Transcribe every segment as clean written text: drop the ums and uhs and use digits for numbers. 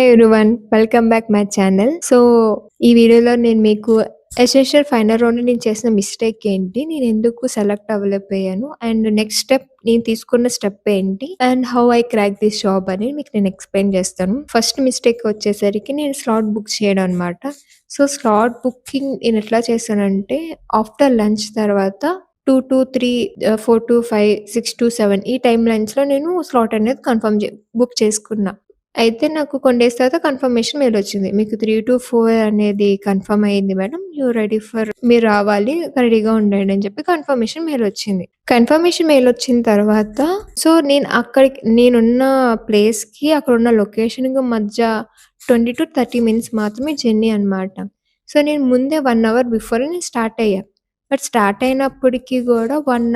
Hi everyone. Welcome back my channel. ఈ వీడియోలో నేను మీకు ఎసెన్షియల్ ఫైనల్ రౌండ్‌లో నేను చేసిన మిస్టేక్ ఏంటి? నేనెందుకు సెలెక్ట్ అవ్వలేకపోయాను? అండ్ నెక్స్ట్ స్టెప్ నేను తీసుకున్న స్టెప్ ఏంటి? And how I crack this job అని మీకు నేను ఎక్స్‌ప్లెయిన్ చేస్తాను. ఫస్ట్ మిస్టేక్ వచ్చేసరికి నేను స్లాట్ బుక్ చేయడం అనమాట. స్లాట్ బుకింగ్ నేనెట్లా చేశానంటే ఆఫ్టర్ లంచ్ తర్వాత 2-3 4-5 6-7 ఈ టైమ్ లైన్స్‌లో నేను స్లాట్ అనేది బుక్ చేసుకున్నా. అయితే నాకు కొన్ని డేస్ తర్వాత కన్ఫర్మేషన్ మెయిలొచ్చింది. మీకు 3-4 అనేది కన్ఫర్మ్ అయింది మేడం. యూ రెడీ ఫర్ మీరు రావాలి. రెడీగా ఉండండి అని చెప్పి కన్ఫర్మేషన్ మెయిలొచ్చింది. కన్ఫర్మేషన్ మెయిలొచ్చిన తర్వాత నేనున్న ప్లేస్‌కి అక్కడున్న లొకేషన్‌కి మధ్య 20-30 మినిట్స్ మాత్రమే జర్నీ అనమాట. నేను ముందే 1 అవర్ బిఫోరే నేను స్టార్ట్ అయ్యా. బట్ స్టార్ట్ అయినప్పటికి గూడా 1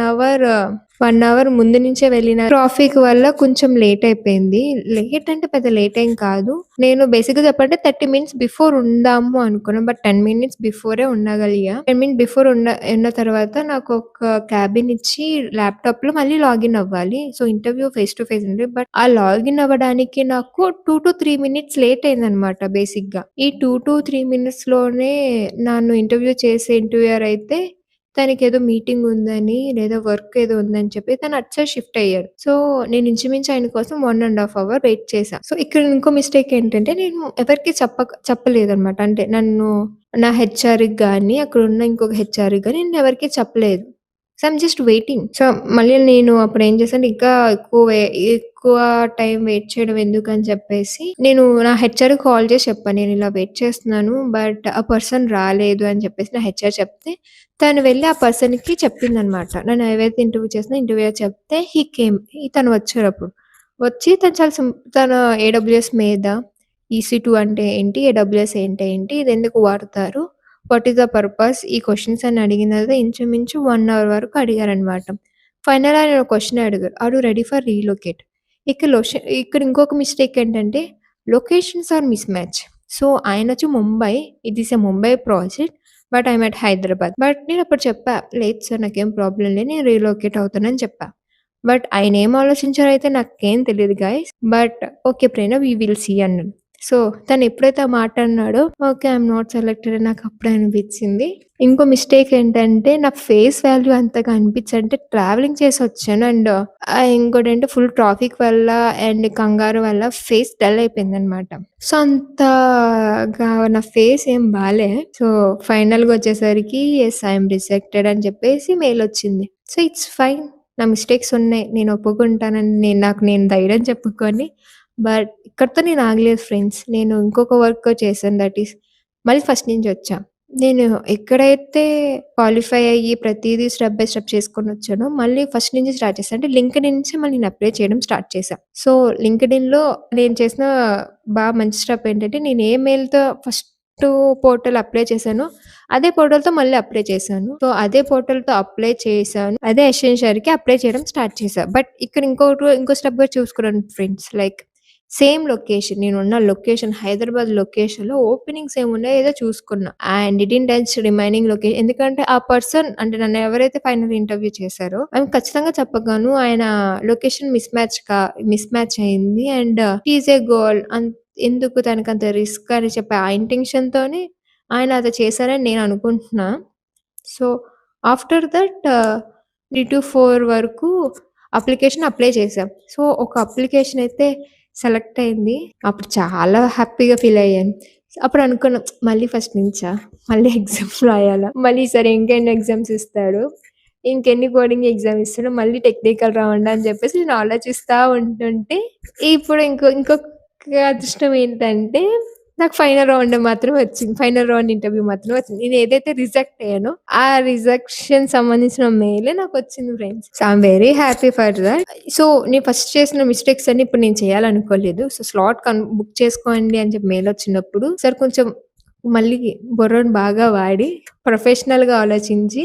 అవర్ ముందు నుంచే వెళ్ళిన ట్రాఫిక్ వల్ల కొంచెం లేట్ అయిపోయింది. లేట్ అంటే పెద్ద లేట్ ఏం కాదు. నేను బేసిక్‌గా చెప్పాలంటే 30 మినిట్స్ బిఫోర్ ఉందాము అనుకున్నా. బట్ 10 మినిట్స్ బిఫోరే ఉండగలిగా. 10 మినిట్స్ బిఫోర్ ఉన్న తర్వాత నాకొక క్యాబిన్ ఇచ్చి ల్యాప్‌టాప్‌లో మళ్ళీ లాగిన్ అవ్వాలి. ఇంటర్వ్యూ ఫేస్ టు ఫేస్ ఉంది. బట్ ఆ లాగిన్ అవ్వడానికి నాకు 2-3 మినిట్స్ లేట్ అయిందనమాట బేసిక్‌గా. ఈ 2-3 మినిట్స్‌లోనే నన్ను ఇంటర్వ్యూ చేసే ఇంటర్వ్యూయర్ అయితే తనకేదో మీటింగ్ ఉందని, లేదా వర్క్ ఏదో ఉందని చెప్పి తను అటు సైడ్ షిఫ్ట్ అయ్యాడు. నేను ఇంచుమించు ఆయన కోసం 1 ½ అవర్ వెయిట్ చేశా. ఇక్కడ ఇంకో మిస్టేక్ ఏంటంటే నేను ఎవరికీ చెప్పలేదనమాట. అంటే నా హెచ్ఆర్‌కి గాని, అక్కడున్న ఇంకొక హెచ్ఆర్‌కి గాని నేను ఎవరికీ చెప్పలేదు. I'm just waiting. మళ్ళీ నేను అప్పుడేం చేశానంటే ఇంకా ఎక్కువ టైం వెయిట్ చేయడం ఎందుకని చెప్పేసి నేను నా హెచ్ఆర్‌కి కాల్ చేసి చెప్పాను. నేనిలా వెయిట్ చేస్తున్నాను. బట్ ఆ పర్సన్ రాలేదు అని చెప్పేసి నా హెచ్ఆర్ చెప్తే తను వెళ్లి ఆ పర్సన్‌కి చెప్పిందనమాట. నన్ను ఏవైతే ఇంటర్వ్యూ చేసినా ఇంటర్వ్యూయర్ చెప్తే హి కేమ్. తను వచ్చారప్పుడు. వచ్చి తను చాలా తను ఏడబ్ల్యూఎస్ మీద ఈసీ2 అంటే ఏంటి? ఏడబ్ల్యూఎస్ అంటే ఏంటి? ఇదెందుకు వాడతారు? What is the purpose? ఈ క్వెషన్స్ అన్ని అడిగిన తర్వాత ఇంచుమించు 1 అవర్ వరకు అడిగారనమాట. ఫైనల్‌గా ఆయన ఒక క్వెషన్ అడిగారు. Are you ready for relocate? ఇక్కడ ఇంకొక మిస్టేక్ ఏంటంటే లొకేషన్స్ ఆర్ మిస్ మ్యాచ్. ఆయనొచ్చి Mumbai. It is a Mumbai project. But I'm at Hyderabad. But నేనప్పుడు చెప్పా. లేదు సార్ నాకేం ప్రాబ్లమ్ లేదు. నేను రీలొకేట్ అవుతానని చెప్పా. బట్ ఆయనేం ఆలోచించారో నాకేం తెలీదు guys. But okay Prerana we will see అన్నాడు. తనెప్పుడైతే ఆ మాట అన్నాడో ఓకే. ఐయామ్ నాట్ సెలెక్టెడ్ అని నాకప్పుడే అనిపిచ్చింది. ఇంకో మిస్టేక్ ఏంటంటే నా ఫేస్ వాల్యూ అంతగా అంటే ట్రావెలింగ్ చేసొచ్చాను. అండ్ ఇంకోటంటే ఫుల్ ట్రాఫిక్ వల్ల అండ్ కంగారు వల్ల ఫేస్ డల్ అయిపోయిందనమాట. అంతగా నా ఫేస్ ఏం బాలే. ఫైనల్‌గా వచ్చేసరికి యెస్ ఐయామ్ రిజెక్టెడ్ అని చెప్పేసి మెయిలొచ్చింది. It's fine. నా మిస్టేక్స్ ఉన్నాయి. నేను ఒప్పుకుంటానని నాకు నేను ధైర్యం చెప్పుకొని బట్ ఇక్కడితో నేను ఆగలేదు ఫ్రెండ్స్. నేను ఇంకొక వర్క్ చేశాను దట్ ఈస్ మళ్ళీ ఫస్ట్ నుంచొచ్చా. నేను ఎక్కడైతే క్వాలిఫై అయ్యి ప్రతీదీ స్టెప్ బై స్టెప్ చేసుకొనొచ్చానో మళ్ళీ ఫస్ట్ నుంచి స్టార్ట్ చేశా. అంటే లింక్డ్ఇన్ నుంచి మళ్ళీ నేను అప్లై చేయడం స్టార్ట్ చేశా. లింక్డ్ఇన్‌లో నేను చేసిన మంచి స్టెప్ ఏంటంటే నేను ఏ మెయిల్‌తో ఫస్ట్ పోర్టల్ అప్లై చేశానో అదే పోర్టల్‌తో మళ్ళీ అప్లై చేశాను. అదే పోర్టల్‌తో అప్లై చేశాను. అదే ఎసెన్షియల్‌కి అప్లై చేయడం స్టార్ట్ చేశా. బట్ ఇక్కడ ఇంకో స్టెప్ కూడా చూసుకున్నాను ఫ్రెండ్స్. Like same location. నేనున్న లొకేషన్ హైదరాబాద్ లొకేషన్‌లో ఓపెనింగ్స్ ఏమున్నాయో ఏదో చూసుకున్నా. అండ్ డిడ్న్ట్ టచ్ రిమైనింగ్ ఎందుకంటే ఆ పర్సన్ అంటే నన్ను ఎవరైతే ఫైనల్ ఇంటర్వ్యూ చేశారో ఆమె ఖచ్చితంగా చెప్పగలను ఆయన లొకేషన్ మిస్ మ్యాచ్ అయింది. And she is a girl ఎందుకు తనకంత రిస్క్ అని చెప్పి ఆ ఇంటెన్షన్‌తోనే ఆయన అది చేశారని నేను అనుకుంటున్నా. సో, ఆఫ్టర్ దట్ 3-4 వరకు అప్లై చేశాం. ఒక అప్లికేషన్ అయితే సెలెక్ట్ అయింది. అప్పుడు చాలా హ్యాపీగా ఫీల్ అయ్యాను. అప్పుడు అనుకున్నా మళ్ళీ ఫస్ట్ నుంచా? మళ్ళీ ఎగ్జామ్స్ రాయాలా? మళ్ళీ ఈసారి ఇంకెన్ని ఎగ్జామ్స్ ఇస్తాడు? ఇంకెన్ని కోడింగ్ ఎగ్జామ్ ఇస్తాడు? మళ్ళీ టెక్నికల్ రౌండా అని చెప్పేసి నేను ఆలోచిస్తా ఉంటుంటే ఇప్పుడు ఇంకొక అదృష్టం ఏంటంటే నాకు ఫైనల్ రౌండ్ ఇంటర్వ్యూ మాత్రమే వచ్చింది. నేను ఏదైతే రిజెక్ట్ అయ్యానో, ఆ రిజెక్షన్ సంబంధించిన మెయిలే నాకొచ్చింది friends. I'm very happy for that. నేను ఫస్ట్ చేసిన మిస్టేక్స్ అన్ని ఇప్పుడు నేను చేయాలనుకోలేదు. స్లాట్ బుక్ చేసుకోండి అని చెప్పి మెయిల్ వచ్చినప్పుడు సార్ కొంచెం మళ్ళీ బుర్రను బాగా వాడి ప్రొఫెషనల్‌గా ఆలోచించి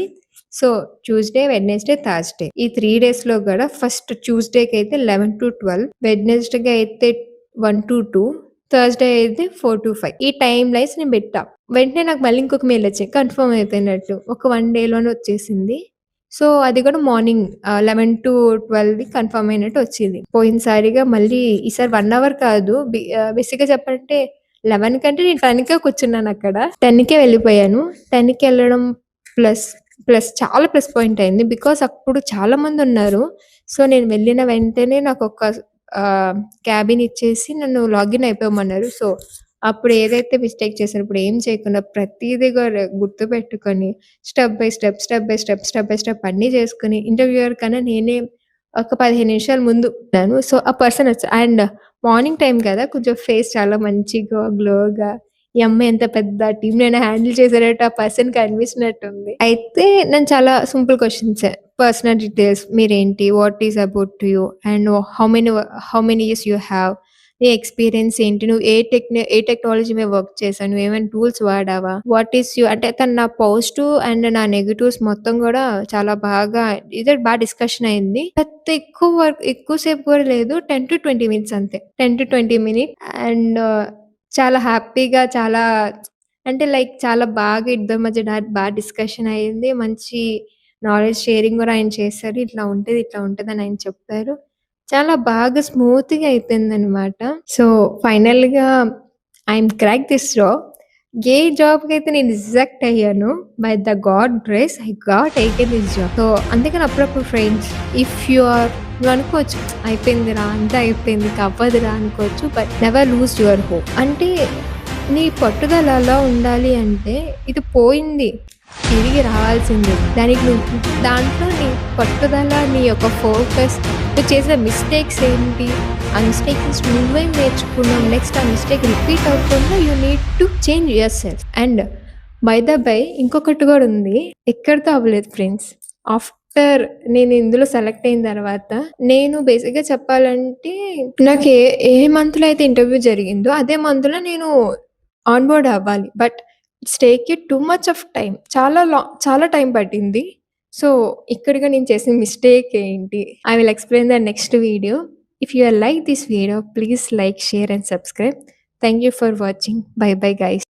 ట్యూస్‌డే, వెడ్నెస్‌డే, థర్స్‌డే ఈ 3 డేస్‌లో కూడా ఫస్ట్ ట్యూస్‌డేకైతే 11-12, వెడ్నెస్‌డేకి అయితే 1-2, థర్స్‌డే అయితే 4-5 ఈ టైమ్ లైన్స్ నేను పెట్టా. వెంటనే నాకు మళ్ళీ ఇంకొక మెయిల్ వచ్చింది. కన్ఫర్మ్ అయిపోయినట్టు. ఒక 1 డేలోనే వచ్చేసింది. సో, అది కూడా మార్నింగ్ 11-12 కన్ఫర్మ్ అయినట్టు వచ్చింది. పోయినసారిగా మళ్ళీ ఈసారి 1 అవర్ కాదు. బేసిక్‌గా చెప్పాలంటే 11 కంటే నేను 10కే కూర్చున్నానక్కడ. 10కే వెళ్ళిపోయాను. 10కెళ్ళడం ప్లస్, చాలా ప్లస్ పాయింట్ అయింది. బికాజ్ అప్పుడు చాలా మందున్నారు. సో, నేను వెళ్ళిన వెంటనే నాకొక ఆహ్, క్యాబిన్ ఇచ్చేసి నన్ను లాగిన్ అయిపోమన్నారు. సో, అప్పుడు ఏదైతే మిస్టేక్ చేశానో ఇప్పుడు ఏం చేయకుండా ప్రతీది కూడా గుర్తుపెట్టుకొని స్టెప్ బై స్టెప్, అన్నీ చేసుకొని ఇంటర్వ్యూయర్ కన్నా నేనే ఒక 15 నిమిషాల ముందు ఉన్నాను. సో, ఆ పర్సన్ అండ్ మార్నింగ్ టైమ్ కదా! కొంచెం ఫేస్ చాలా మంచిగా గ్లోగా ఈ అమ్మాయి ఎంత పెద్ద టీమ్‌నైనా హ్యాండిల్ చేసేటట్టు ఆ పర్సన్‌కి అనిపించినట్టుంది. అయితే నేను చాలా సింపుల్ క్వెషన్సే. పర్సనల్ డీటెయిల్స్ మీరేంటి? What is about you? And how many years you have? నీ ఎక్స్‌పీరియన్స్ ఏంటి? నువ్వు ఏ టెక్నాలజీ మీద వర్క్ చేశావు? నువ్వేమైనా టూల్స్ వాడావా? వాట్ ఈస్ అంటే తను నా పాజిటివ్ అండ్ నా నెగెటివ్స్ మొత్తం గూడా చాలా బాగా డిస్కషన్ అయింది. పెద్ద ఎక్కువ సేపు కూడా లేదు. 10-20 మినిట్స్ అంతే. 10-20 మినిట్స్ అండ్ చాలా హ్యాపీగా అంటే లైక్ చాలా బాగా ఇద్దరి మధ్య డిస్కషన్ అయింది. మంచి నాలెడ్జ్ షేరింగ్ గూడా ఆయన చేశారు. ఇట్లా ఉంటదని ఆయన చెప్పారు. చాలా బాగా స్మూత్‌గా అయిపోయిందనమాట. సో, ఫైనల్‌గా క్రాక్ దిస్ జాబ్. ఏ జాబ్‌కైతే నేను రిజెక్ట్ అయ్యానో by the God grace I got taken this job. So, అందుకని అప్పుడప్పుడు ఫ్రెండ్స్ ఇఫ్ యూ ఆర్ నువ్వనుకోవచ్చు అయిపోయిందిరా! అంతా అయిపోయింది. ఇక అవ్వదురా అనుకోవచ్చు. But never lose your hope. అంటే నీ పట్టుదల ఎలా ఉండాలి అంటే ఇది పోయింది. తిరిగి రావాల్సిందే. దాంట్లో నీ పట్టుదల, నీ యొక్క ఫోకస్, నువ్వు చేసిన మిస్టేక్స్ ఏంటి? ఆ మిస్టేక్ నుంచి నువ్వేం నేర్చుకున్నావు? నెక్స్ట్ ఆ మిస్టేక్ రిపీట్ అవ్వకుండా you need to change your self. And by ఇంకొకటి కూడా ఉంది. ఎక్కడితో అవ్వలేదు ఫ్రెండ్స్. ఆఫ్టర్ నేను ఇందులో సెలెక్ట్ అయిన తర్వాత నేను బేసిక్‌గా చెప్పాలంటే నాకు ఏ మంత్‌లో అయితే ఇంటర్వ్యూ జరిగిందో అదే మంత్‌లో నేను ఆన్ బోర్డ్ అవ్వాలి. But it's taked too much of time. చాలా టైం పట్టింది. సో, ఇక్కడిగా నేను చేసిన మిస్టేక్ ఏంటి? I will explain the next video. If you like this video please like, share and subscribe. Thank you for watching. Bye bye guys.